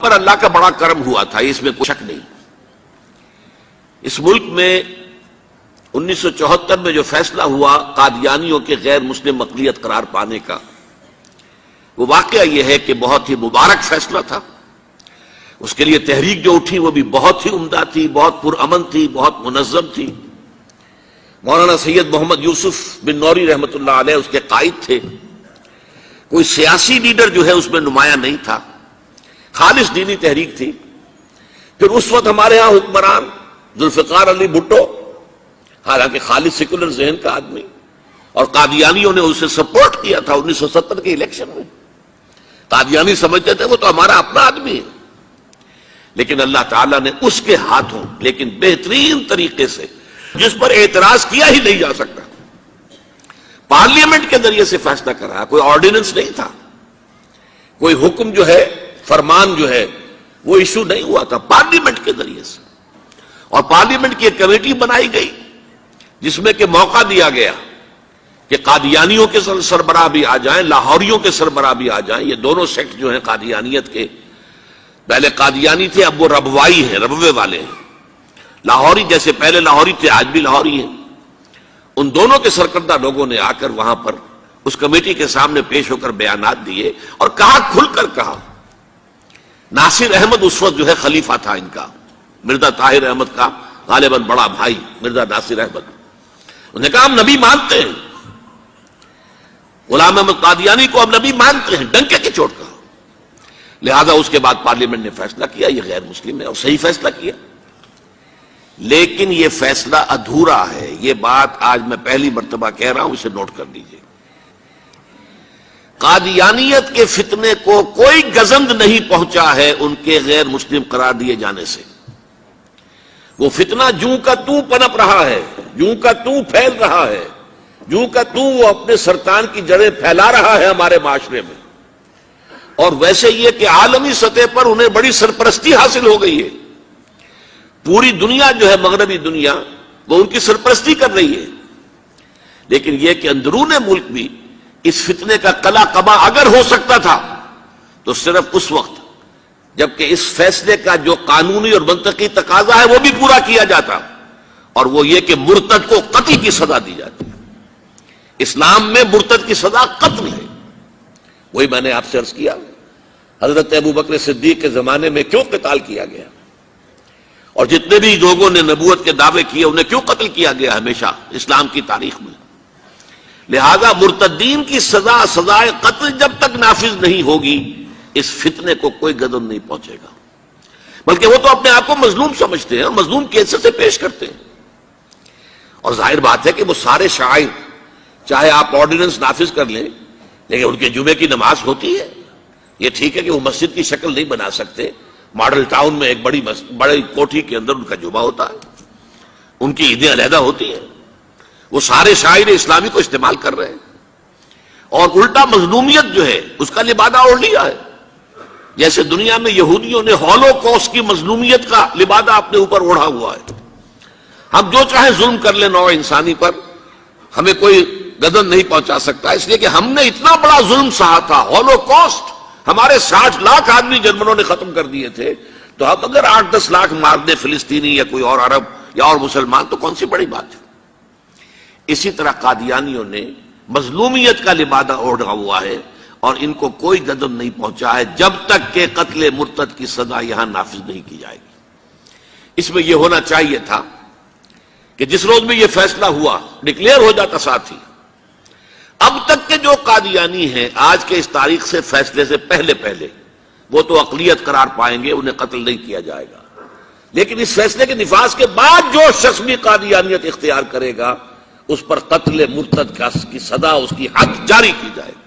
پر اللہ کا بڑا کرم ہوا تھا، اس میں کوئی شک نہیں۔ اس ملک میں 1974 میں جو فیصلہ ہوا قادیانیوں کے غیر مسلم اقلیت قرار پانے کا، وہ واقعہ یہ ہے کہ بہت ہی مبارک فیصلہ تھا۔ اس کے لیے تحریک جو اٹھی وہ بھی بہت ہی عمدہ تھی، بہت پرامن تھی، بہت منظم تھی۔ مولانا سید محمد یوسف بن نوری رحمۃ اللہ علیہ اس کے قائد تھے۔ کوئی سیاسی لیڈر جو ہے اس میں نمایاں نہیں تھا، خالص دینی تحریک تھی۔ پھر اس وقت ہمارے ہاں حکمران ذوالفقار علی بھٹو، حالانکہ خالص سیکولر ذہن کا آدمی، اور قادیانیوں نے اسے سپورٹ کیا تھا 1970 کے الیکشن میں۔ قادیانی سمجھتے تھے وہ تو ہمارا اپنا آدمی ہے، لیکن اللہ تعالیٰ نے اس کے ہاتھوں لیکن بہترین طریقے سے، جس پر اعتراض کیا ہی نہیں جا سکتا، پارلیمنٹ کے ذریعے سے فیصلہ کرا۔ کوئی آرڈیننس نہیں تھا، کوئی حکم جو ہے، فرمان جو ہے وہ ایشو نہیں ہوا تھا، پارلیمنٹ کے ذریعے سے۔ اور پارلیمنٹ کی ایک کمیٹی بنائی گئی جس میں کہ موقع دیا گیا کہ قادیانیوں کے سربراہ بھی آ جائیں، لاہوریوں کے سربراہ بھی آ جائیں۔ یہ دونوں سیکٹ جو ہیں قادیانیت کے، پہلے قادیانی تھے، اب وہ ربوائی ہیں، ربوے والے ہیں۔ لاہوری جیسے پہلے لاہوری تھے، آج بھی لاہوری ہیں۔ ان دونوں کے سرکردہ لوگوں نے آ کر وہاں پر اس کمیٹی کے سامنے پیش ہو کر بیانات دیے اور کہا، کھل کر کہا۔ ناصر احمد اس وقت جو ہے خلیفہ تھا ان کا، مرزا طاہر احمد کا غالباً بڑا بھائی مرزا ناصر احمد۔ انہوں نے کہا ہم نبی مانتے ہیں، غلام احمد قادیانی کو ہم نبی مانتے ہیں، ڈنکے کی چوٹ کہا۔ لہذا اس کے بعد پارلیمنٹ نے فیصلہ کیا یہ غیر مسلم ہے، اور صحیح فیصلہ کیا۔ لیکن یہ فیصلہ ادھورا ہے، یہ بات آج میں پہلی مرتبہ کہہ رہا ہوں، اسے نوٹ کر لیجیے۔ قادیانیت کے فتنے کو کوئی گزند نہیں پہنچا ہے ان کے غیر مسلم قرار دیے جانے سے۔ وہ فتنہ جوں کا توں پنپ رہا ہے، جوں کا توں پھیل رہا ہے، جوں کا توں وہ اپنے سرطان کی جڑیں پھیلا رہا ہے ہمارے معاشرے میں۔ اور ویسے یہ کہ عالمی سطح پر انہیں بڑی سرپرستی حاصل ہو گئی ہے، پوری دنیا جو ہے، مغربی دنیا، وہ ان کی سرپرستی کر رہی ہے۔ لیکن یہ کہ اندرون ملک بھی اس فتنے کا قلع قبا اگر ہو سکتا تھا تو صرف اس وقت جبکہ اس فیصلے کا جو قانونی اور منطقی تقاضا ہے وہ بھی پورا کیا جاتا، اور وہ یہ کہ مرتد کو قتل کی سزا دی جاتی ہے۔ اسلام میں مرتد کی سزا قتل ہے۔ وہی میں نے آپ سے عرض کیا، حضرت ابوبکر صدیق کے زمانے میں کیوں قتال کیا گیا، اور جتنے بھی لوگوں نے نبوت کے دعوے کیے انہیں کیوں قتل کیا گیا ہمیشہ اسلام کی تاریخ میں۔ لہذا مرتدین کی سزا، سزائے قتل جب تک نافذ نہیں ہوگی، اس فتنے کو کوئی گدن نہیں پہنچے گا۔ بلکہ وہ تو اپنے آپ کو مظلوم سمجھتے ہیں، مظلوم کی حیثیت سے پیش کرتے ہیں۔ اور ظاہر بات ہے کہ وہ سارے شاعر، چاہے آپ آرڈیننس نافذ کر لیں، لیکن ان کے جمعے کی نماز ہوتی ہے۔ یہ ٹھیک ہے کہ وہ مسجد کی شکل نہیں بنا سکتے، ماڈل ٹاؤن میں ایک بڑی کوٹھی کے اندر ان کا جمعہ ہوتا ہے، ان کی عیدیں علیحدہ ہوتی ہیں۔ وہ سارے شاعر اسلامی کو استعمال کر رہے ہیں، اور الٹا مظلومیت جو ہے اس کا لبادہ اوڑھ لیا ہے۔ جیسے دنیا میں یہودیوں نے ہولوکوسٹ کی مظلومیت کا لبادہ اپنے اوپر اوڑھا ہوا ہے۔ ہم جو چاہے ظلم کر لیں نوع انسانی پر، ہمیں کوئی گدن نہیں پہنچا سکتا، اس لیے کہ ہم نے اتنا بڑا ظلم سہا تھا۔ ہولوکوسٹ ہمارے 60 لاکھ آدمی جرمنوں نے ختم کر دیے تھے، تو اب اگر 8-10 لاکھ مار دے فلسطینی یا کوئی اور عرب یا اور مسلمان تو کون سی بڑی بات ہے۔ اسی طرح قادیانیوں نے مظلومیت کا لبادہ اوڑھا ہوا ہے، اور ان کو کوئی گدن نہیں پہنچا ہے جب تک کہ قتل مرتد کی سزا یہاں نافذ نہیں کی جائے گی۔ اس میں یہ ہونا چاہیے تھا کہ جس روز میں یہ فیصلہ ہوا ڈکلیئر ہو جاتا ساتھ ہی، اب تک کے جو قادیانی ہیں آج کے اس تاریخ سے فیصلے سے پہلے وہ تو اقلیت قرار پائیں گے، انہیں قتل نہیں کیا جائے گا۔ لیکن اس فیصلے کے نفاذ کے بعد جو شخص بھی قادیانیت اختیار کرے گا اس پر قتل مرتد کی سزا، اس کی حد جاری کی جائے گی۔